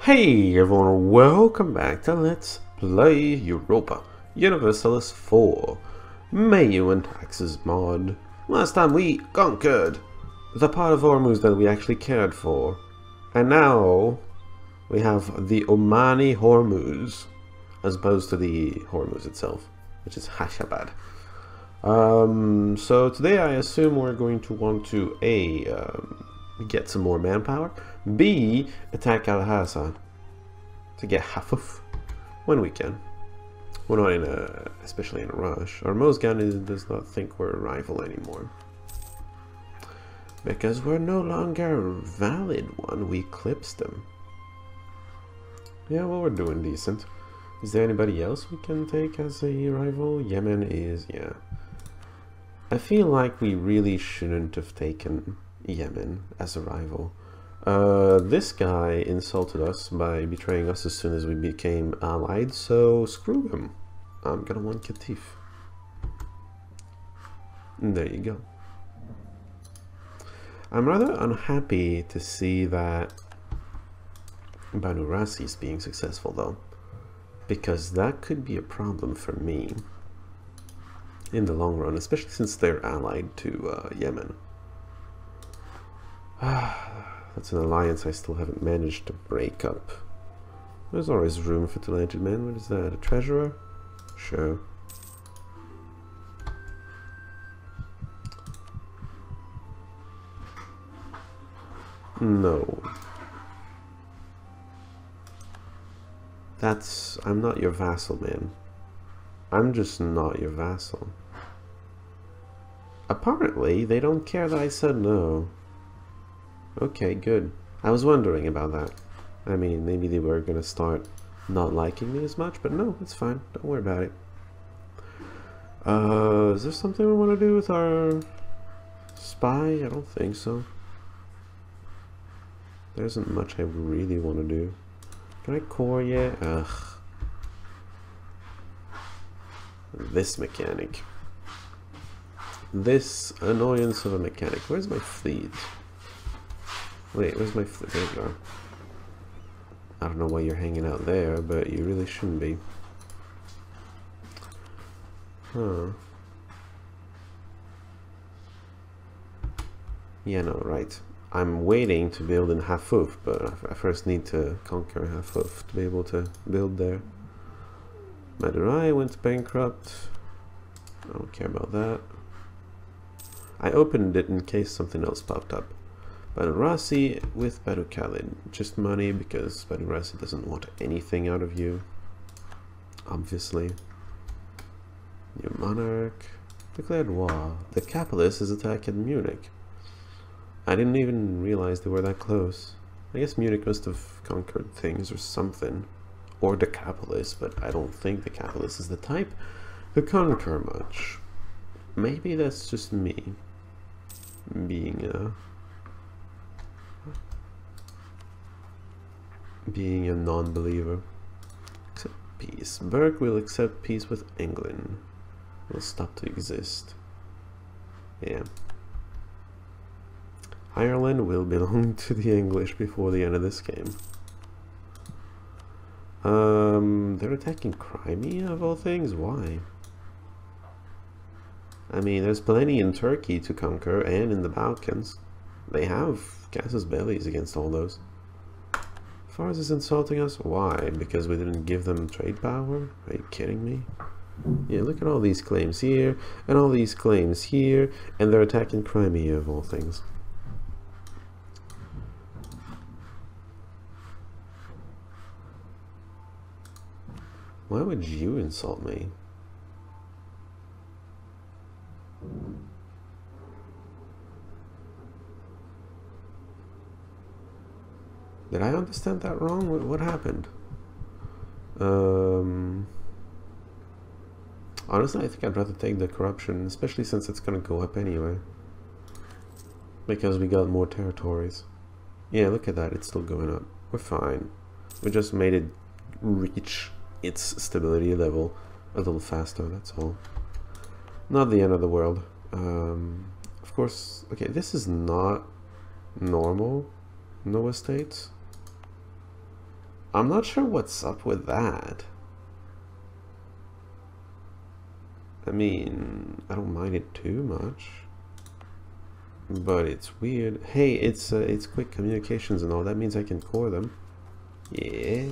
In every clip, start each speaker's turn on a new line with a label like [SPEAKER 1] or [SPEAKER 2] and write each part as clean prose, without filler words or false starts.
[SPEAKER 1] Hey everyone, welcome back to Let's Play Europa Universalis 4 Mayu and Taxes mod. Last time we conquered the part of Hormuz that we actually cared for. And now we have the Omani Hormuz as opposed to the Hormuz itself, which is Hashabad. So today I assume we're going to want to get some more manpower, B, attack Al-Hassan to get Hafuf when we can. We're not in especially in a rush. Our Mosgan does not think we're a rival anymore. Because we're no longer a valid one, we clipsed them. Yeah, well, we're doing decent. Is there anybody else we can take as a rival? Yemen is, yeah. I feel like we really shouldn't have taken Yemen as a rival. This guy insulted us by betraying us as soon as we became allied, so screw him. I'm gonna want Qatif. And there you go. I'm rather unhappy to see that Banu Rasi is being successful though, because that could be a problem for me in the long run, especially since they're allied to Yemen. That's an alliance I still haven't managed to break up. There's always room for talented men. What is that? A treasurer? Sure. No. I'm not your vassal, man. I'm just not your vassal. Apparently, they don't care that I said no. Okay, good. I was wondering about that. I mean, maybe they were gonna start not liking me as much, but no, it's fine. Don't worry about it. Is there something we want to do with our spy? I don't think so. There isn't much I really want to do. Can I core yet? Ugh. This mechanic. This annoyance of a mechanic. Where's my fleet? Wait, where's my fleet? There you are. I don't know why you're hanging out there, but you really shouldn't be. Huh. Yeah, no, right. I'm waiting to build in Hafuf, but I first need to conquer Hafuf to be able to build there. Madurai went bankrupt. I don't care about that. I opened it in case something else popped up. Banu Rasi with Banu Khalid. Just money because Banu Rasi doesn't want anything out of you. Obviously. New monarch. Declared war. The capitalists is attacking Munich. I didn't even realize they were that close. I guess Munich must have conquered things or something. Or the capitalists, but I don't think the capitalist is the type to conquer much. Maybe that's just me being a non-believer. Accept peace. Burke will accept peace with England. Will stop to exist. Yeah. Ireland will belong to the English before the end of this game. They're attacking Crimea of all things? Why? I mean, there's plenty in Turkey to conquer and in the Balkans. They have casus bellis against all those. Fars is insulting us? Why? Because we didn't give them trade power? Are you kidding me? Yeah, look at all these claims here, and all these claims here, and they're attacking Crimea of all things. Why would you insult me? Did I understand that wrong? What happened? Honestly, I think I'd rather take the corruption, especially since it's gonna go up anyway. Because we got more territories. Yeah, look at that, it's still going up. We're fine. We just made it reach its stability level a little faster, that's all. Not the end of the world. Of course, okay, this is not normal Noah states. I'm not sure what's up with that. I mean, I don't mind it too much, but it's weird. Hey, it's quick communications and all. That means I can core them. Yeah.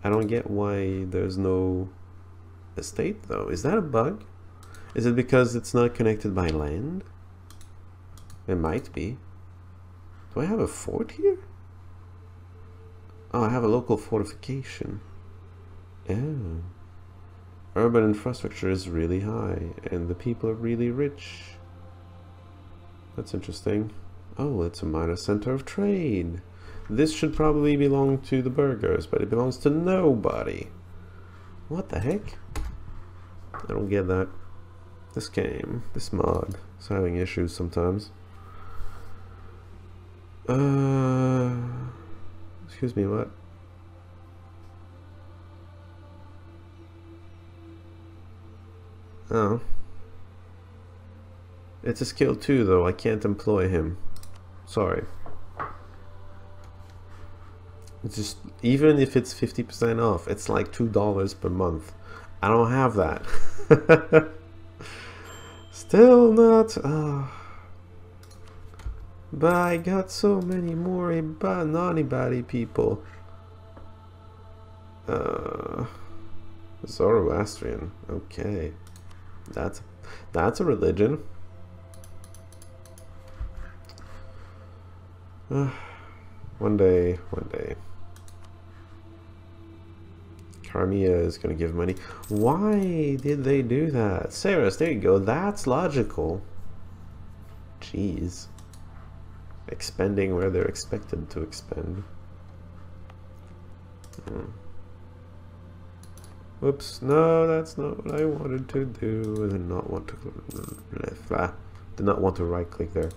[SPEAKER 1] I don't get why there's no estate though. Is that a bug? Is it because it's not connected by land? It might be. Do I have a fort here? Oh, I have a local fortification. Oh. Urban infrastructure is really high and the people are really rich. That's interesting. Oh, it's a minor center of trade. This should probably belong to the burghers, but it belongs to nobody. What the heck? I don't get that. This game, this mod, is having issues sometimes. Excuse me, what? Oh. It's a skill 2 though, I can't employ him. Sorry. It's just, even if it's 50% off, it's like $2 per month. I don't have that. Still not. But I got so many more non-body people. Zoroastrian. Okay, that's a religion. One day. Carmia is gonna give money. Why did they do that? Saris, there you go. That's logical. Jeez. Expending where they're expected to expend. Whoops. No, that's not what I wanted to do. I did not want to right click there.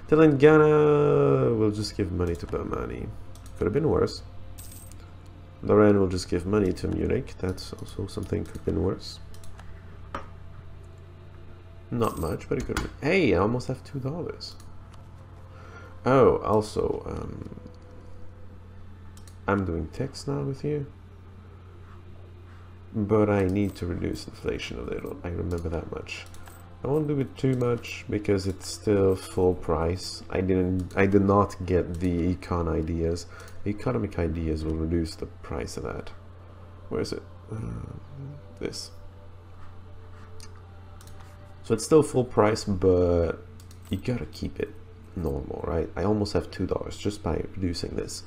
[SPEAKER 1] Telangana will just give money to Bahmani. Could have been worse. Lorraine will just give money to Munich. That's also something could have been worse. Not much, but it could have been. Hey, I almost have $2. Oh, also, I'm doing text now with you. But I need to reduce inflation a little. I remember that much. I won't do it too much because it's still full price. I did not get the econ ideas. The economic ideas will reduce the price of that. Where is it? This. So it's still full price, but you gotta keep it normal, right? I almost have $2 just by reducing this,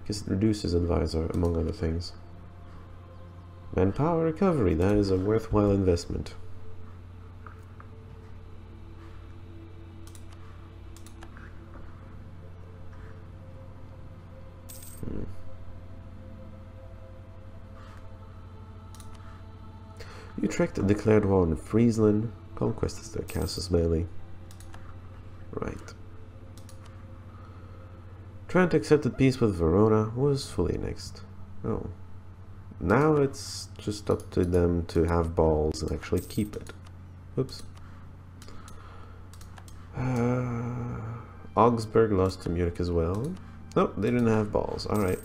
[SPEAKER 1] because it reduces advisor among other things. Manpower recovery, that is a worthwhile investment. Utrecht declared war on Friesland. Conquest is their casus belli. Right. Trent accepted peace with Verona, was fully annexed. Oh. Now it's just up to them to have balls and actually keep it. Oops. Augsburg lost to Munich as well. Nope, they didn't have balls. Alright.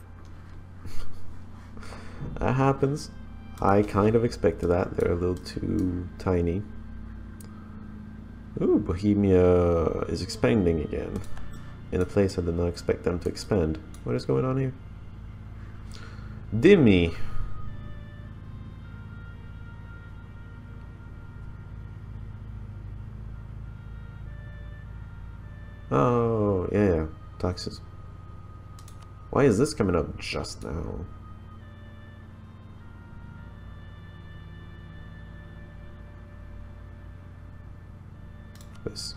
[SPEAKER 1] That happens. I kind of expected that. They're a little too tiny. Ooh, Bohemia is expanding again. In a place I did not expect them to expand. What is going on here? Dimmy. Oh, yeah, taxes. Why is this coming up just now? This.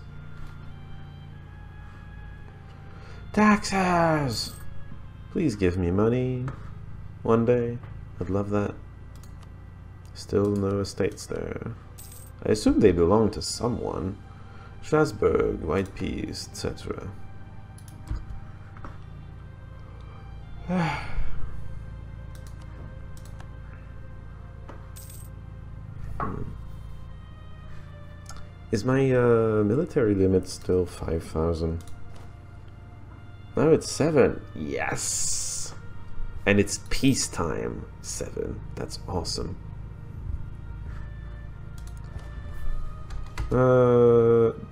[SPEAKER 1] Taxes! Please give me money. One day. I'd love that. Still no estates there. I assume they belong to someone. Strasbourg, White Peas, etc. Is my military limit still 5,000? Now it's 7. Yes! And it's peacetime 7. That's awesome.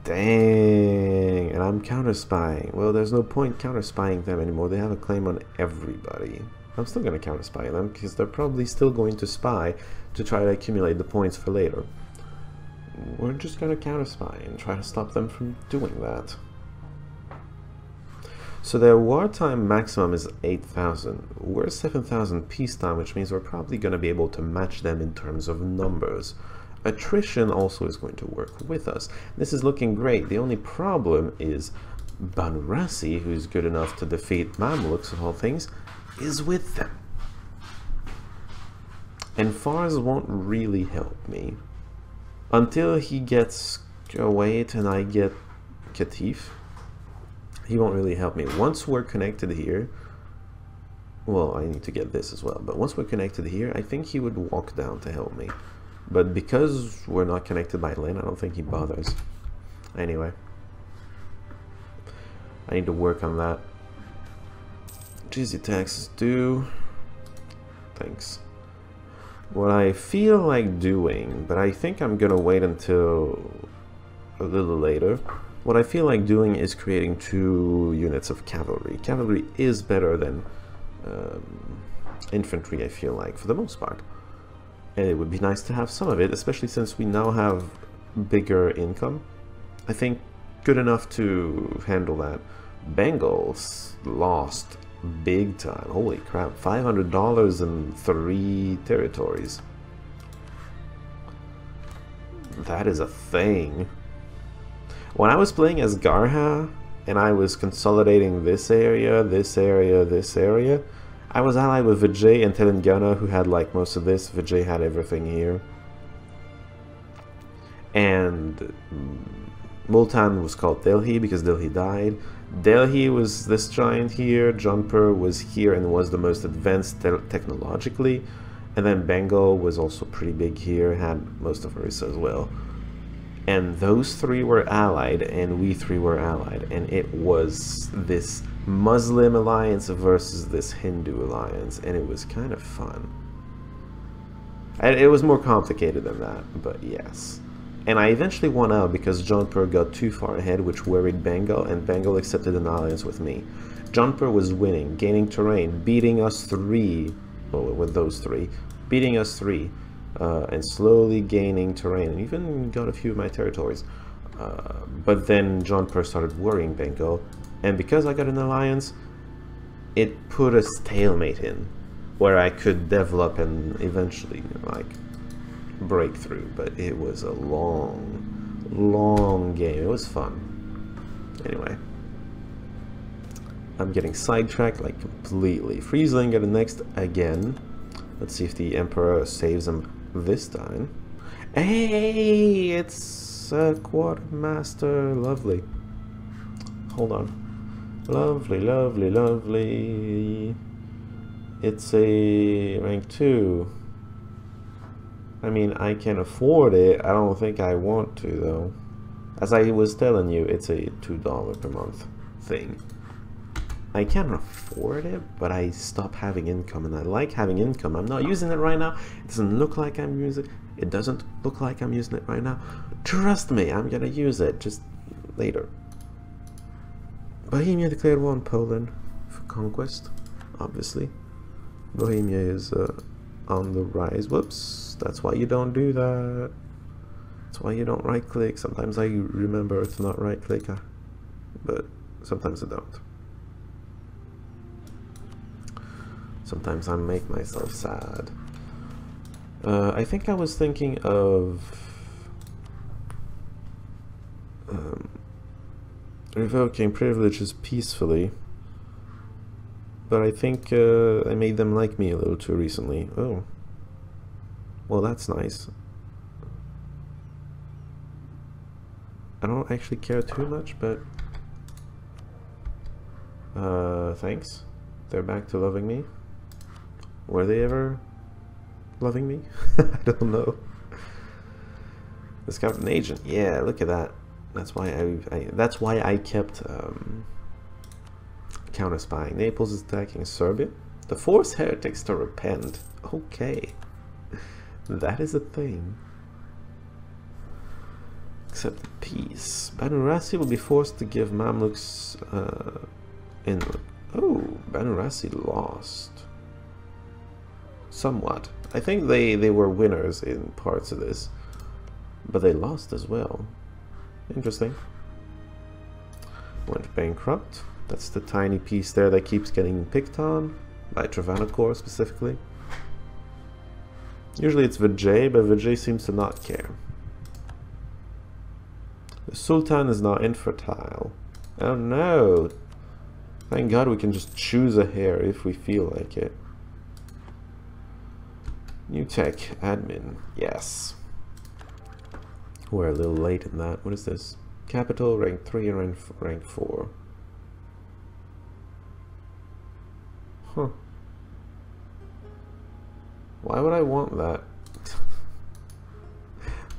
[SPEAKER 1] Dang. And I'm counter-spying. Well, there's no point counter-spying them anymore. They have a claim on everybody. I'm still going to counter-spy them because they're probably still going to spy to try to accumulate the points for later. We're just going to counter-spy and try to stop them from doing that. So their wartime maximum is 8,000. We're 7,000 peacetime, which means we're probably going to be able to match them in terms of numbers. Attrition also is going to work with us. This is looking great. The only problem is Banrasi, who's good enough to defeat Mamluks of all things, is with them. And Fars won't really help me. Until he gets Kuwait and I get Qatif, he won't really help me. Once we're connected here, well, I need to get this as well, but once we're connected here, I think he would walk down to help me. But because we're not connected by land, I don't think he bothers. Anyway, I need to work on that. GZ taxes due. Thanks. What I feel like doing, but I think I'm gonna wait until a little later. What I feel like doing is creating 2 units of cavalry. Cavalry is better than infantry, I feel like, for the most part. And it would be nice to have some of it, especially since we now have bigger income. I think good enough to handle that. Bengals lost big time. Holy crap, $500 in 3 territories. That is a thing. When I was playing as Garha and I was consolidating this area, this area, this area, I was allied with Vijay and Telangana, who had like most of this. Vijay had everything here. And Multan was called Delhi because Delhi died. Delhi was this giant here. Jaunpur was here and was the most advanced technologically. And then Bengal was also pretty big here, had most of Orissa as well. And those 3 were allied, and we 3 were allied. And it was this Muslim alliance versus this Hindu alliance, and it was kind of fun. And it was more complicated than that, but yes. And I eventually won out because Jaunpur got too far ahead, which worried Bengal, and Bengal accepted an alliance with me. Jaunpur was winning, gaining terrain, beating us 3, well, with those 3, beating us 3, and slowly gaining terrain, and even got a few of my territories. But then Jaunpur started worrying Bengal, and because I got an alliance, it put a stalemate in, where I could develop and eventually, like, break through. But it was a long game. It was fun. Anyway, I'm getting sidetracked, like, completely. Friesland got the next again. Let's see if the Emperor saves him this time. Hey, it's a quartermaster. Lovely. Hold on. Lovely, lovely, lovely. It's a rank 2. I mean, I can afford it. I don't think I want to, though. As I was telling you, it's a $2 per month thing. I can afford it, but I stop having income, and I like having income. I'm not using it right now. It doesn't look like I'm using it. It doesn't look like I'm using it right now. Trust me, I'm gonna use it just later. Bohemia declared war on Poland for conquest, obviously. Bohemia is on the rise. Whoops, that's why you don't do that. That's why you don't right click. Sometimes I remember to not right click, but sometimes I don't. Sometimes I make myself sad. I think I was thinking of revoking privileges peacefully, but I think I made them like me a little too recently. Oh, well, that's nice. I don't actually care too much, but thanks. They're back to loving me. Were they ever loving me? I don't know. Let's got an agent. Yeah, look at that. That's why that's why I kept counter spying. Naples is attacking Serbia. To force heretics to repent. Okay. That is a thing. Accept peace. Banu Rassi will be forced to give Mamluks inward. Oh, Banu Rassi lost. Somewhat. I think they were winners in parts of this, but they lost as well. Interesting. Went bankrupt. That's the tiny piece there that keeps getting picked on, by Travancore specifically. Usually it's Vijay, but Vijay seems to not care. The Sultan is now infertile. Oh no! Thank God we can just choose a heir if we feel like it. New tech, admin, yes. We're a little late in that. What is this? Capital, rank 3 and rank 4. Huh. Why would I want that?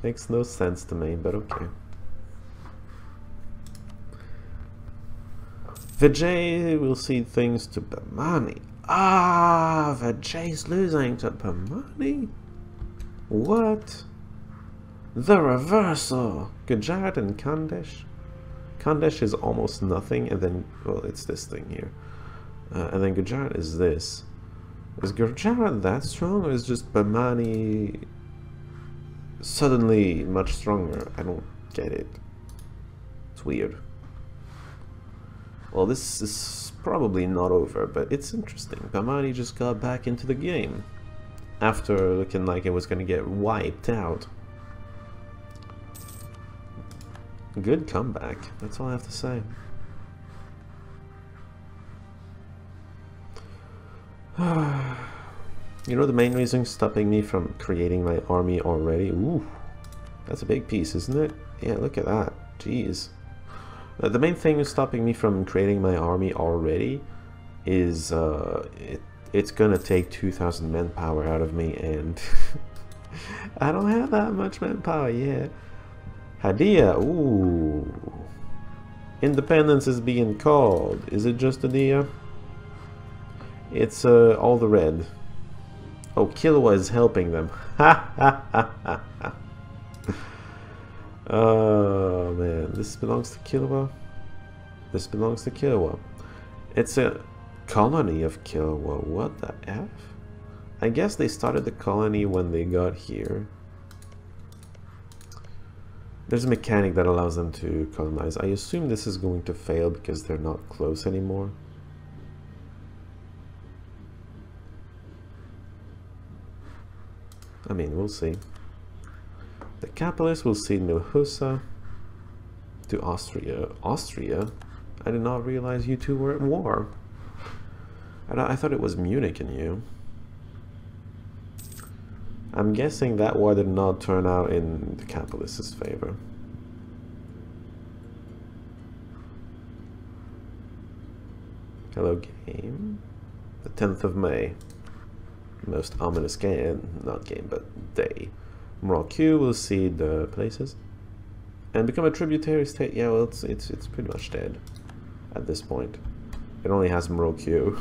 [SPEAKER 1] Makes no sense to me, but okay. Vijay will cede things to Bamani. Ah, Vijay's losing to Bamani? What? The reversal! Gujarat and Khandesh. Khandesh is almost nothing, and then, well, it's this thing here. And then Gujarat is this. Is Gujarat that strong, or is just Bamani suddenly much stronger? I don't get it. It's weird. Well, this is probably not over, but it's interesting. Bamani just got back into the game after looking like it was going to get wiped out. Good comeback, that's all I have to say. You know the main reason stopping me from creating my army already? Ooh, that's a big piece, isn't it? Yeah, look at that. Jeez. The main thing stopping me from creating my army already is it's gonna take 2,000 manpower out of me, and I don't have that much manpower yet. Hadia, ooh. Independence is being called. Is it just Hadia? It's all the red. Oh, Kilwa is helping them. Ha ha ha ha ha. Oh man, this belongs to Kilwa. This belongs to Kilwa. It's a colony of Kilwa. What the F? I guess they started the colony when they got here. There's a mechanic that allows them to colonize. I assume this is going to fail because they're not close anymore. I mean, we'll see. The capitalists will cede Milhusa to Austria. Austria? I did not realize you two were at war. I thought it was Munich and you. I'm guessing that war did not turn out in the capitalists' favor. Hello game. The 10th of May. Most ominous game, not game, but day. Morocco will cede the places and become a tributary state. Yeah, well, it's pretty much dead at this point. It only has Morocco.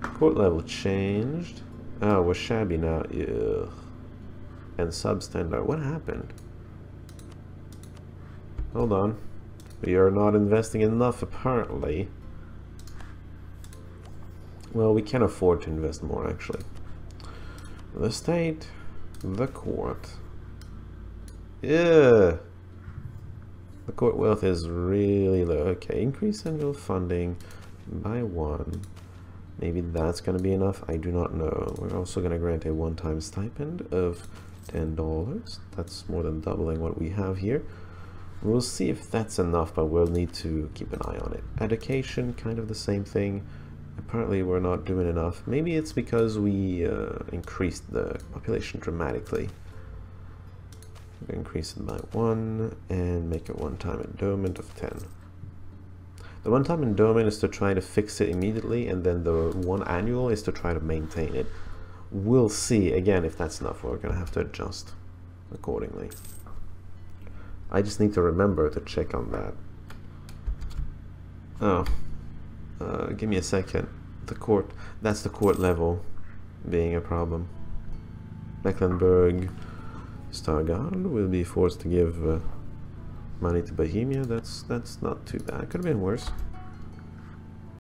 [SPEAKER 1] Court level changed. Oh, we're shabby now. Ugh. And substandard. What happened? Hold on. We are not investing enough, apparently. Well, we can afford to invest more, actually. The state, the court. Yeah. The court wealth is really low. Okay, increase annual funding by 1. Maybe that's going to be enough. I do not know. We're also going to grant a one-time stipend of $10. That's more than doubling what we have here. We'll see if that's enough, but we'll need to keep an eye on it. Education, kind of the same thing. Apparently we're not doing enough. Maybe it's because we increased the population dramatically. We'll increase it by 1 and make a one-time endowment of 10. The one-time endowment is to try to fix it immediately, and then the one annual is to try to maintain it. We'll see, again, if that's enough. We're going to have to adjust accordingly. I just need to remember to check on that. Oh, give me a second. the court. That's the court level being a problem. Mecklenburg Stargard will be forced to give money to Bohemia. That's not too bad. Could have been worse.